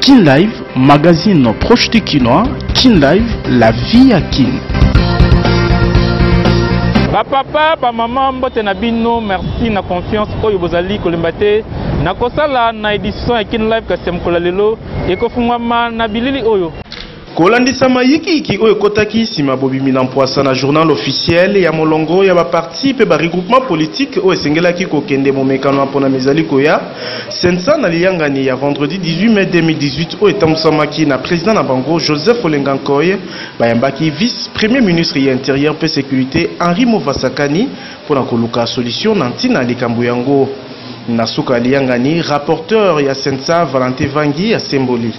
Kin Live, magazine proche du Kinois. Kin Live, la vie à Kin. Papa, maman, mbote na bino, merci na confiance oyo bozali kolimbate. Na kosala na édition ya Kin Live kasem kolalelo ekofungwama na bilili oyo. Kolandisa mayiki oyo kotaki sima bobimi na mpoasa na journal officiel ya molongo ya ba parti pe ba regroupement politique oyo esengelaki kokende momekano mpona mizali koya sensa na liyangani ya vendredi 18 mai 2018 oyo etambusamaki na président na bango Joseph Olenga Nkoy bayambaki vice premier ministre ya intérieur pe sécurité Henri Movasakani pona koluka solution na ntina likambo yango. Nasuka Liangani, rapporteur ya Sensa Valentin Vangi à Symboli.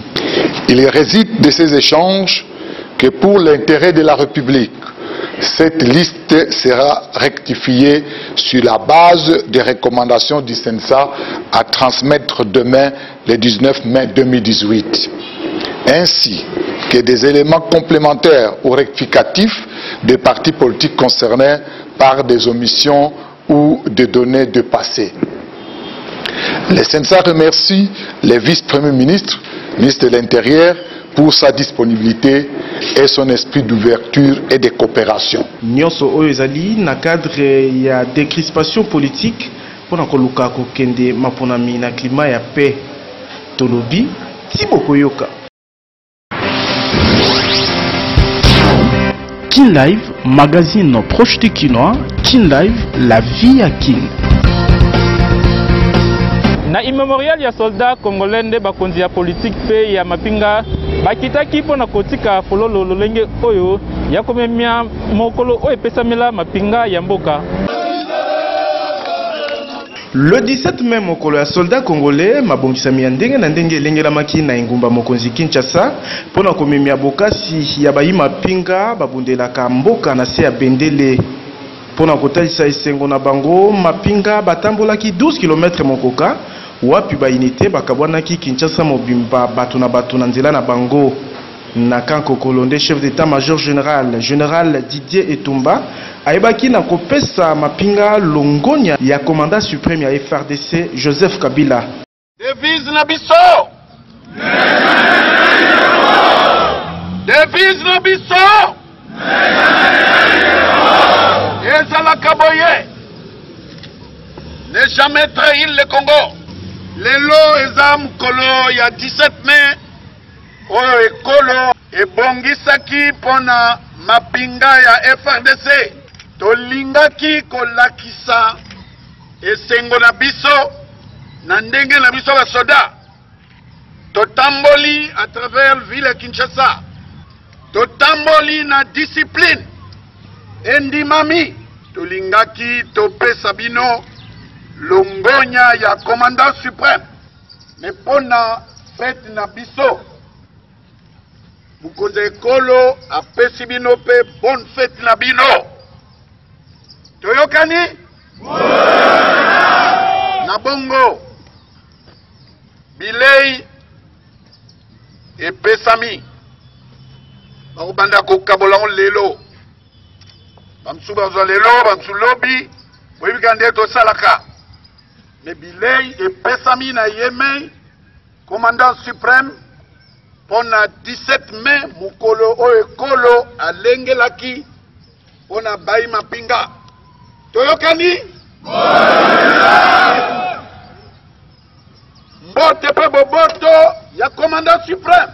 Il réside de ces échanges que pour l'intérêt de la République, cette liste sera rectifiée sur la base des recommandations du Sensa à transmettre demain le 19 mai 2018, ainsi que des éléments complémentaires ou rectificatifs des partis politiques concernés par des omissions ou des données de passé. Le Sensa remercie le vice-premier ministre, ministre de l'Intérieur, pour sa disponibilité et son esprit d'ouverture et de coopération. Nyonso oyo ezali na cadre ya décrispation politique pona koluka kokende maponami na climat ya paix. Tolobi Thibaut Koyoka. Kin Live, magazine proche du Kinois. Kin Live, la vie à Kin. Na immemorial ya soldat congolais nde bakonzi ya politique pe ya mapinga bakitaki pona kotika fololo lolenge oyo ya komemia mokolo oyo epesamela mapinga ya mboka. Le 17 mai mokolo ya soldat congolais mabongisami ya ndenge na ndenge elengelamaki na engumba mokonzi Kinshasa pona komemia bokasi ya bayi mapinga babundelaka mboka na se ya bendele. Pona kotalisa esengo na bango mapinga batambolaki 12 km mokoka wapi ba unité bakabwanaki Kinshasa mobimba batu na nzela na bango. Na kanko kolonde chef d'état-major général Didier Etumba ayebaki na kopesa mapinga longonya ya commandant suprême ya FRDC Joseph Kabila. Devise na biso! Devise na biso! Ne jamais trahir le Congo. Lelo ezam kolo ya 17 mai oyo ekolo ebongisaki pona mapinga ya FRDC. Tolingaki kolakisa esengo na biso na ndenge na biso basoda. Totamboli à travers ville Kinshasa. Totamboli na discipline. Endimami tolingaki topesa bino longonya ya commandant suprême mais pona fête na biso mukonzi ekolo apesi bino pe bonne fête na bino toyokani na bongo bilei epesami bakobanda kokabolango lelo bamsu bazwa lelo bamsu lobi boyebika nde tosalaka me bilei epesami na yeme commandant suprême pona 17 mai mukolo oyo ekolo alengelaki pona bayi mapinga toyokani mbote pe boboto ya commandant suprême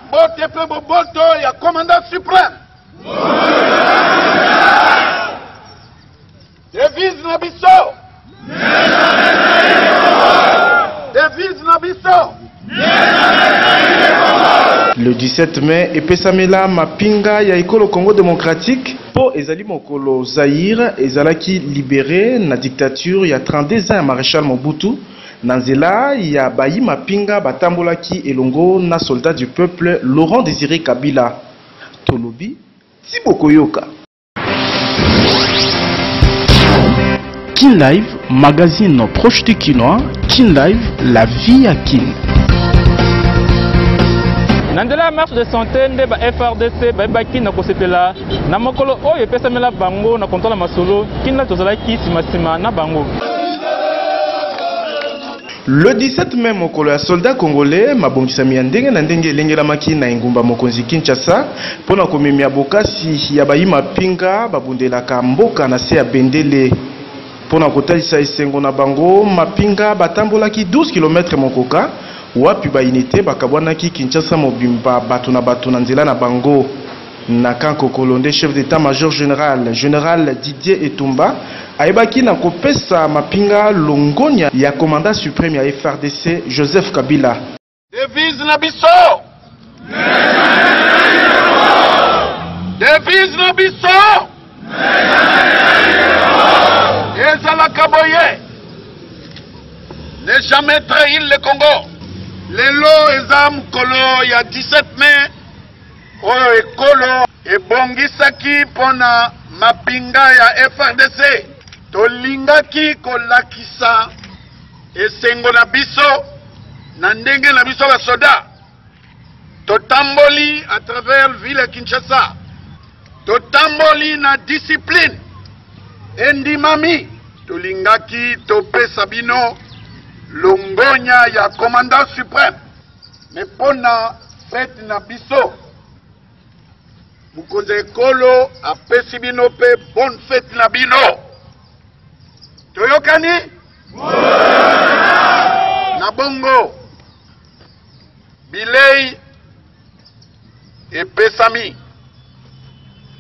mbote pe boboto ya commandant suprême devise na biso devise na biso. Le 17 mai epesamela mapinga ya ekolo Congo démocratique po ezali mokolo Zaïre ezalaki libéré na dictature ya 32 ans ya maréchal Mobutu na nzela ya bayi mapinga batambolaki elongo na soldat du peuple Laurent Désiré Kabila. Tolobi Thibaut Koyoka. Kin Live, magazine proche du Kinois. Kin Live, la vie à Kin. Nandela marche de santé nde ba FRDC bayebaki na kosepela na mokolo oyo epesamela bango na kontola masolo Kin Live tozalaki simasima na bango. Le 17 mai mokolo ya soldat congolais mabongisami ya ndenge na ndenge elengelamaki na engumba mokonzi Kinshasa pona komemia bokasi ya bayima pinga babundelaka mboka na se ya bendele. Pona kotalisa esengo na bango mapinga batambolaki 12 km mokoka wapi bainite bakabwanaki Kinshasa mobimba bato na nzela na bango. Na kanko kolonde chef d'état-major général Didier Etumba aibaki na kopesa mapinga longonya ya commandant suprême ya FRDC Joseph Kabila. Devise na biso. Devise na biso. Ezala kaboye. Ne jamais trahir le Congo. Lelo ezam kolo ya 17 mai. Oyo ekolo ebongisaki pona mapinga ya FRDC tolingaki kolakisa esengo na biso na ndenge na biso basoda totamboli à travers ville ya Kinshasa totamboli na discipline endimami tolingaki topesa bino longonya ya commandant suprême mais pona fête na biso Mukonze ekolo apesi bino pe bonne fête na bino. Toyokani? Na bongo. Bilei epesami.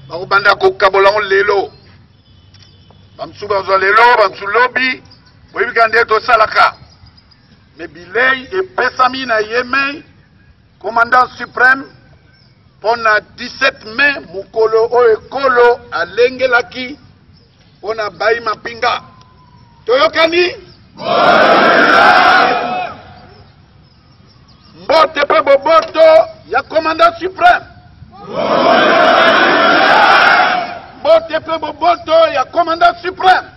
Bakubanda kokabola on lelo. Bamsu bazwa lelo, bamsu lobi, boyibikande to salaka. Mais bilei epesami na yeme commandant suprême pona 17 mai mukolo o ekolo alengelaki pona bayi mapinga toyokani mbote pe boboto ya commandant suprême mbote pe boboto ya commandant suprême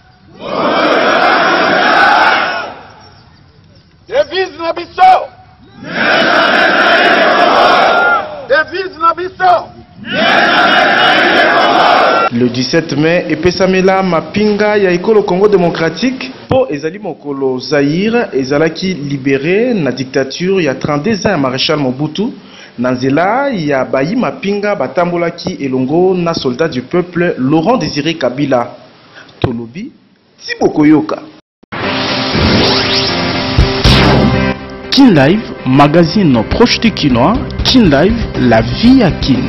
devise na biso Le 17 mai, epesamela mapinga ya ekolo Congo démocratique po ezali mokolo Zaïre ezalaki libéré na dictature ya 32 ans ya maréchal Mobutu na nzela ya bayi mapinga batambolaki elongo na soldat du peuple Laurent Désiré Kabila. Tolobi Tiboko Yoka. Kin Live, magazine proche du Kinois. Kin Live, la vie à Kin.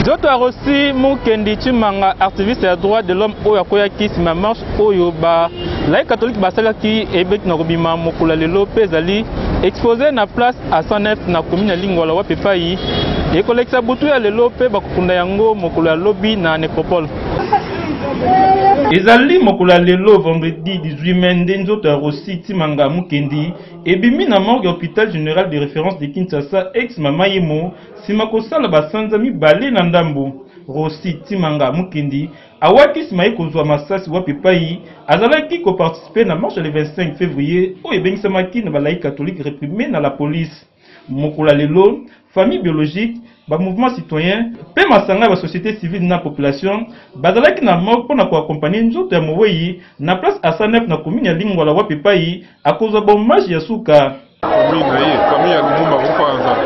Zoto a reçu Mukendi Chimanga, activiste à droit de l'homme Oya Koya Kisima marche Oyoba. La catholique Basalaki Ebek Norobima Mokula Lelo Pezali exposé na place à 109 na commune Lingwala Wapepai. Et collecta Boutou ya Lelo Pe Bakunda Yango Mokula Lobby na Nécropole. Ezali mokula lelo vendredi 18 mai nzoto a reçu Timanga Mukendi ebimi na morgue hôpital général de référence de Kinshasa ex mama yemo simakosala basanza mibale na ndambo. Rosi Timanga Mukendi awaki simaye kozwa masasi wapepai azalaki ko participer na marche le 25 février o ebengisamaki na balai catholique réprimé na la police. Mokula lelo famille biologique ba mouvement citoyen pe masanga ba société civile na population bazalaki na mort pona ko accompagner nzoto ya moweyi na place à 109 na commune ya Lingwala Wapepai à cause de bombage ya suka. Famille ya Lumumba Wapanza.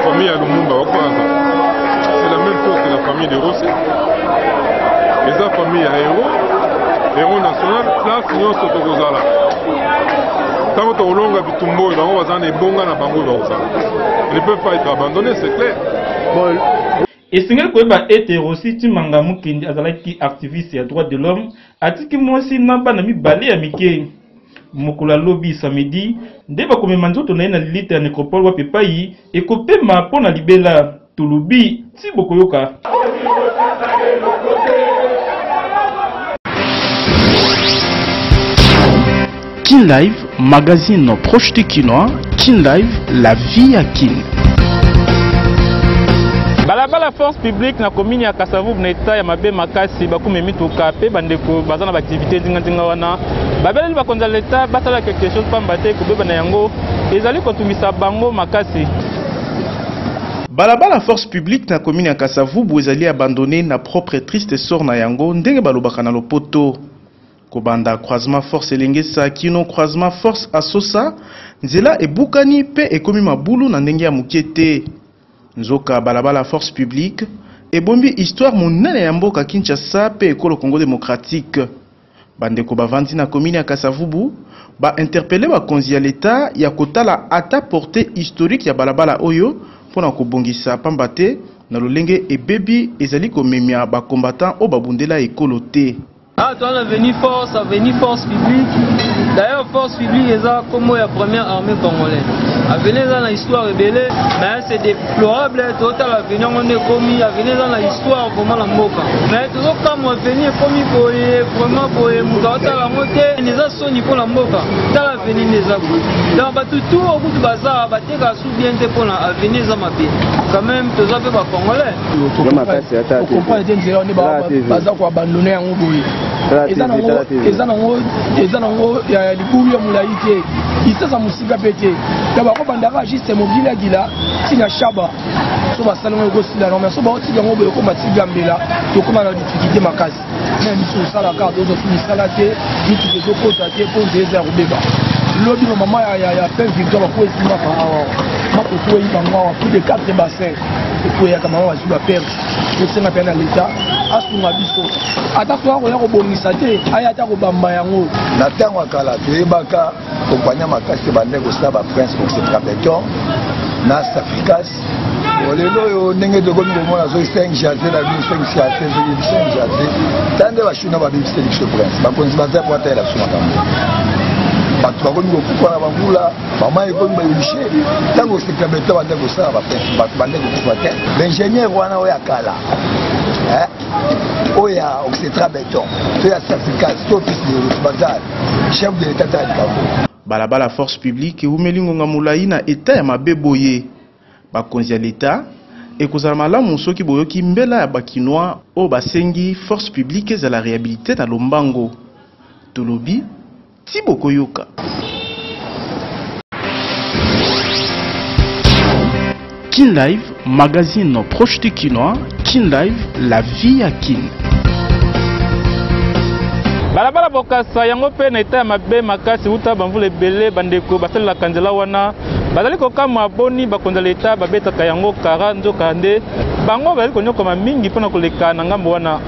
Famille ya Lumumba Wapanza. C'est la même chose que la famille de Rossi. Les famille ya héros national place nyonso tokozala. Tant que Olonga Bitumbo, ils ne peuvent pas être abandonnés, c'est clair. Et Seigneur Kweba était aussi Timanga Mukendi azalaki activiste à droit de l'homme, atiki mwasi namba na mibale ya mike. Mokula lobby samedi, ndeba komema nzoto na lilite ya Nécropole Wapepai ekopema pona libela Tulubi Tiboko Yoka. Kin Live, magazine proche du Kinois. Kin Live, la vie à Kin. Balabala force publique na commune ya Kasavubu na eta ya mabe makasi bakume mituka pe bandeko bazana activité zinga wana babeli bakonza leta basala quelque chose pamba te kubeba na yango ezali kotumisa bango makasi. Balabala force publique na commune ya Kasavubu ezali abandonné na propre triste sort na yango ndenge balobaka na lopoto. Kobanda croisement force elengesa kino croisement force asosa nzela ebukani pe ekomi mabulu na ndenge ya mukete. Nzoka balabala force publique ebombi histoire monene ya mboka Kinshasa pe ekolo Congo démocratique. Bandeko bavandi na commune ya Kasavubu ba interpeller bakonzi ya l'État ya kotala ata portée historique ya balabala oyo pona kobongisa pamba te na lolenge ebebi ezali komemia ba combattant o babundela ekolo te. Ah, tu as venu force publique. D'ailleurs, force publique est comme la première armée congolaise. Avenir dans l'histoire rebelle, mais c'est déplorable. Total avenir on est commis, avenir dans l'histoire vraiment la moka. Mais toujours comme avenir commis pour vraiment pour les moutons la montée, les assauts pour la moka. Dans l'avenir les abus. Donc tout au bout du bazar, batter la soubienté pour l'avenir dans ma vie. Quand même, tous les pas congolais. On comprend les gens on est bazar pour abandonner en Oboui. Ezanango ya libulu ya mulaike isasa musika pete ya bako bandaka juste mobile agila tina shaba so basalongo gosila no mais so ba otiga ngobe ko matiga mbela to koma na difficulté makasi mais biso sala ka dozo tumisala te bitu kezo kota te po nzeza ya kubeba lobi no mama ya fait victoire ko esima fa awa mako to yi bangwa plus de 4 bassins ko ya kama wa zuba perdre ko senga pena l'État asunga biso ata to ko ya ko bongisa te ayata ko bamba yango na tango akala toyebaka kompanya makasi bandeko sala ba prince pour ce trabeton na Africas olelo yo ndenge tokomi komona zo 5 jazé la vie 5 jazé 5 jazé tande bashuna ba bibise biso prince bakonzi baza po ata la suma kambo bato bakomi kokufa na bambula mama ekomi bayelishe ntango sekabeta bandeko sala bato bandeko kufa te l'ingénieur wana oyo akala oya oxetra beton toya Africas to office de bazar chef de l'état de Congo balabala force publique eumeli ngonga mulai na eta ya mabeboye bakonzi ya l'État ekozala malamu soki boyoki mbela ya bakinois o basengi force publique za la réhabilité na lombango tolobi Thibaut Koyoka. Kin Live, magazine proche du Kinois. Kin Live, la vie à Kin. Balabala bokasa yango pe na eta mabe makasi uta bamvule bele bandeko basala kanzela wana bazali kokama boni bakonza l'État babetaka yango kara nzoka nde bango bazali konyokoma mingi pona koleka na ngambo wana.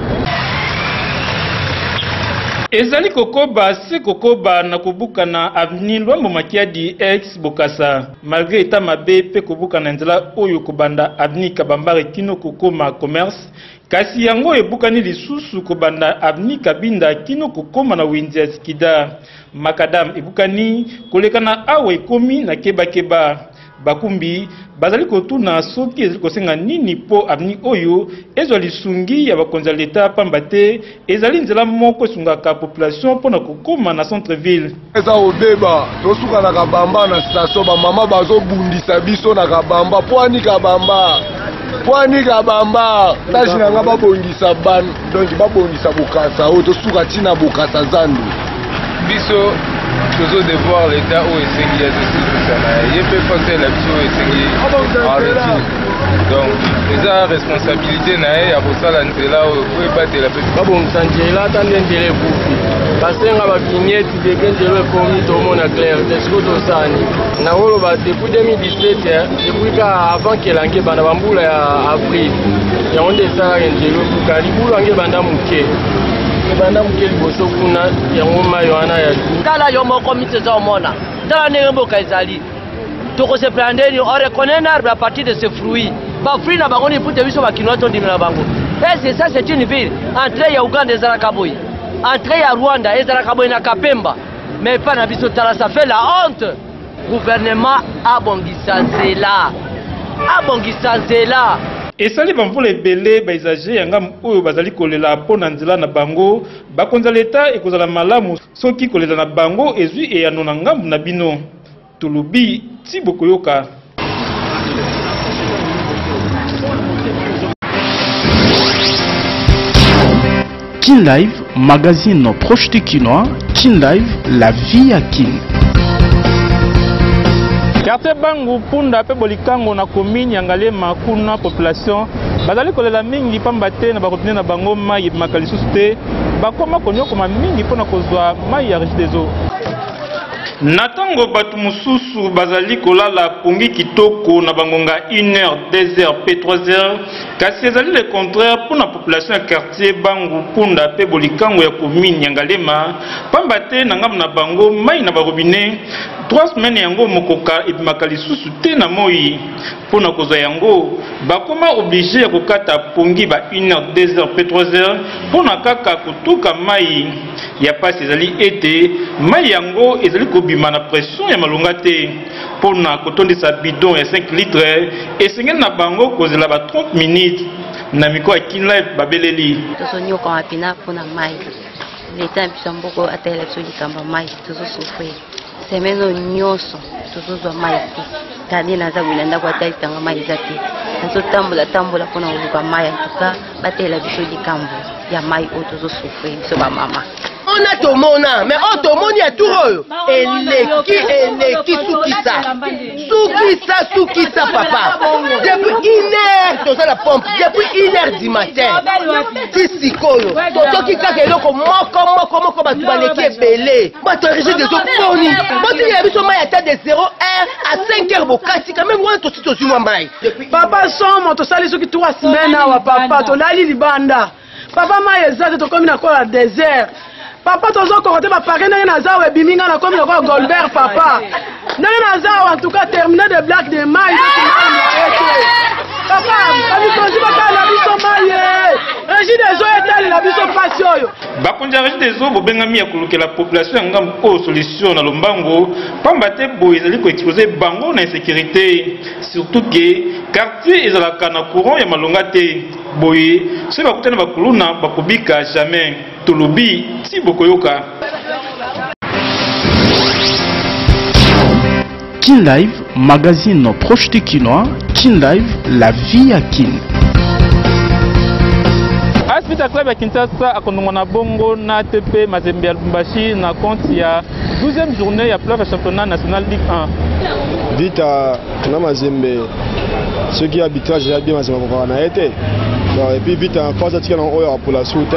Ezali kokoba se kokoba na kubuka na avenue Lwambo Makiadi ex Bokasa malgré eta mabe pe kubuka na nzela oyo kobanda avenue Kabambare kino kokoma commerce kasi yango ebukani lisusu kobanda avenue Kabinda kino kokoma na Windia Skida makadam ebukani kolekana awe ekomi na keba bakumbi bazali kotuna soki ezali kosenga nini po avenue oyo ezwa lisungi ya bakonza l'État pamba te ezali nzela moko esungaka population mpona kokoma na centre ville eza odeba tosuka na Kabamba na station bamama bazobundisa biso na Kabamba poani Kabamba taji nanga babongisa ban donc babongisa Bokasa oyo tosuka tina Bokasa zandu biso tozo devoir l'État ou esengi ya dossier yepe fonte la biso esengi donc eza responsabilité na ye ya kosala nzela oyo po ebatela pe babongisa nzela ata nde nzela ekufi basenga bavignette deke nzela ekomi tomona clair esiko tosani nakoloba depuis 2017 depuis ka avant kelange banda bambula ya avril yango nde esalaka nzela ekuka libulu ange banda moke banda moke liboso kuna yango mayo wana ya tala yo moko miteza omona tala ndenge mboka ezali tokose plandeni on reconnaît un arbre à partir de ses fruits ba fruits na bango ni pute biso bakinoa to ndimela bango et ça c'est une ville entrée ya Uganda ezalaka boy entrée ya Rwanda ezalaka boy na Kapemba mais pas na biso tala ça fait la honte gouvernement abongisa nzela esali bamvula ebele baisage yanga oyo bazali kolela mpona nzela na bango bakonza l'État ekozala malamu soki kolela na bango ezwi eyano na ngambu na bino tolobi Thibaut Koyoka. Kin Live, magazine proche du Kinois. Kin Live, la vie à Kin. Quartier Bangu Punda pe bolikango na commune yangale makuna population bazali kolela mingi pamba te na bakotine na bango mai makalisu te bakoma konyokoma mingi mpona kozwa mai ya Regideso. Na tango batu mususu bazali kolala pongi kitoko na bangonga 1h, 2h, P3h, kasi ezali le contraire pour la population ya quartier Bangu Punda pe bolikango ya commune Nyangalema, pamba te na ngam na bango mai na barobine 3 semaines yango mokoka ebimaka lisusu te na moi. Pona kozwa yango bakoma obligé ya kokata pongi ba 1h, 2h, P3h pona kaka kotuka mai ya pasi ezali ete mai yango ezali kobima na pression ya malonga te pona kotondisa bidon ya 5 litres esengeli na bango kozela ba 30 minutes na miko ya Kinlive babeleli tozonyoka mapina pona mai leta biso mboko atela biso likamba mai tozosufrir semeno nyonso tozozwa mai te tandi naza kolanda kwa talitanga mai eza te nazotambola mpona koluka mai antuka batela biso likambo ya mai oyo tozosufrir biso bamama on a tomona mais on tomoni ya tour eleki sukisa papa depuis 1h toza la pompe depuis 1h du matin tisikoyo totoki kaka eloko moko bato baleki ebele bato origine des oponi botikela biso mai ata de 0h à 5h bokati quand même wana tosi tozwi mwa mai papa somo tosali soki 3 semaines awa papa tolali libanda papa mai eza te tokomi na kola désert papa tozo korote ba paré ndenge naza we biminga na komi na Goldberg papa ndenge naza en tout cas terminé de black de mai papa abi konzi baka na biso mai Regideso etali na biso pasi oyo bakonzi ya Regideso bobengami ya kolukela population ya ngambo oyo solution na lombango pamba te boye ezali koexpose bango na insécurité surtout que quartier ezalaka na courant ya malonga te boye soki bakutana bakuluna bakobika jamais tolobi si bokoyoka. Kinlive, magazine proche du Kinois. Kinlive, la vie à Kin. Aspita Club ya Kinshasa akondongo na bongo na ATP Mazembe ya Lubumbashi na compte ya 12e journée ya plave championnat national Ligue 1. Vita na Mazembe ceux qui arbitrage ya bien Mazembe ko na été. Et puis vite en face atika na oyo pour la soute.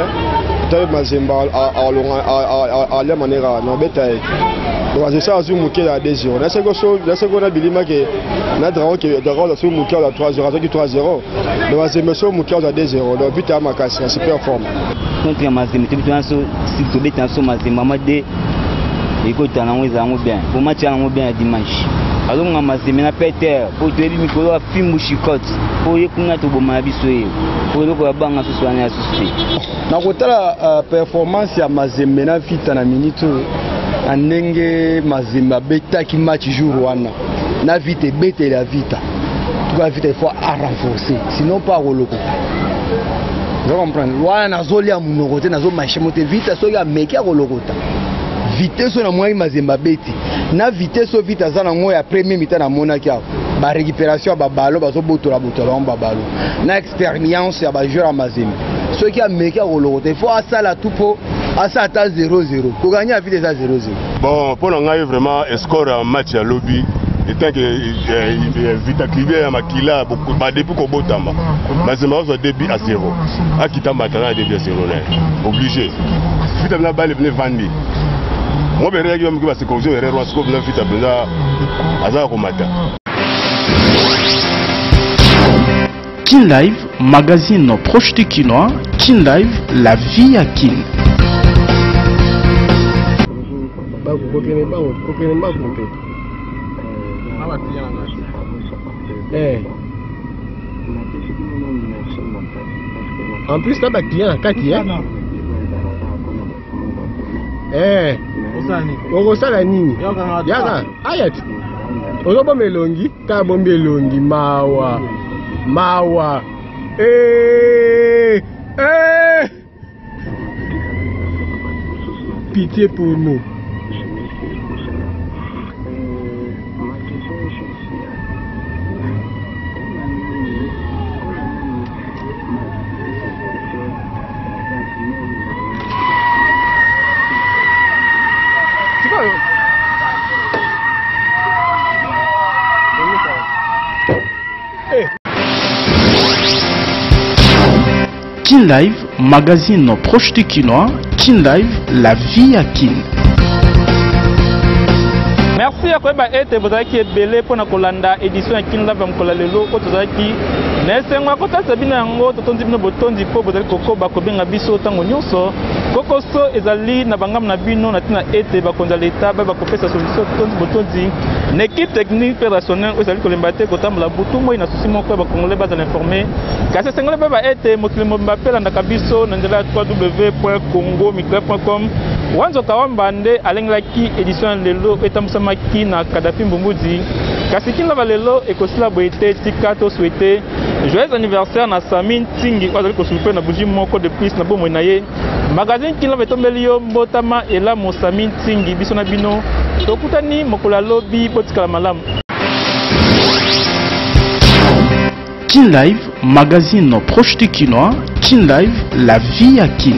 Tabe Mazembe à la manière na betaille. Donc c'est ça sur muke la 2-0. Na seko na bilima ke na drawo ke drawo sur muke la 3-0 avec 3-0. Donc Mazembe sur muke la 2-0. Donc vite à Makasi super forme. Contre Mazembe tu bien sur si tu beta sur Mazembe Mamade écoute na ngweza ngo bien. Pour match na ngo bien dimanche. Alors on Mazembe na Peter pour te mikolo a fimu shikot. Pour yekunga to boma biso ye. Pour loko ya banga so soanya asusi. Na kotala performance ya Mazembe na vita na minute Anenge Mazembe beta qui match jour wana na vite bete la vita tout cas vite il faut renforcer sinon pas roloko vous comprenez wana nazoli ya munorote nazo marcher monter vite so ya meki ya rolokota vitesse na moi Mazembe beti na vitesse vite azana ngo ya premier mi-temps na monaki ba récupération ba balo bazo botola ba balo na expérience ya ba joueur à Mazembe so qui a meki ya rolokota il faut ça la tout pour à ça à 0-0 pour gagner à vite à 0-0. Bon pour nous vraiment un score en match à lobby étant que vite activé à Makila beaucoup depuis qu'on botama Mazembe a début à 0 à quitter maintenant début à 0 obligé vite na balle venir vendre moi ben réagi même que c'est comme ça erreur score na vite à azar komata. Kinlive, magazine proche du Kinois. Kinlive, la vie à Kin. En plus, là, client, okosala nini yaka ayat ozobomba elongi kaka bomba elongi mawa pitié pour nous. Kinlive, magazine proche du Kinois. Kin Live, la vie à Kin. Merci à Kweba Ete, vous avez qui est belé pour la Kolanda, édition à Kin Live, Mkola Lelo, Otozaki. Nesengwa kota sabina yango totondi bino botondi po bozali kokoba kobenga biso tango nyonso kokoso ezali na bangam na bino na tina ete bakonza leta ba bakopesa solution totondi botondi na équipe technique opérationnelle ezali kolemba te kotambola butu moi na susi moko ba congolais bazali informé kasi sengole ba ete mokilimo mbapela ndaka biso na nzela www.congomicro.com wanzo kawambande alengelaki édition lelo etambusamaki na Kadafi Mbumbuzi kasi Kin Live lelo ekosila boete tika to souhaiter joyeux anniversaire na Samine Tingi ozali kosupe na bougie moko de plus na bomo na ye magazine Kin Live etombeli yo mbotama ela mo Samine Tingi biso na bino tokutani mokola lobi potikala malamu. Kin Live, magazine proche du Kinois. Kin Live, la vie à Kin.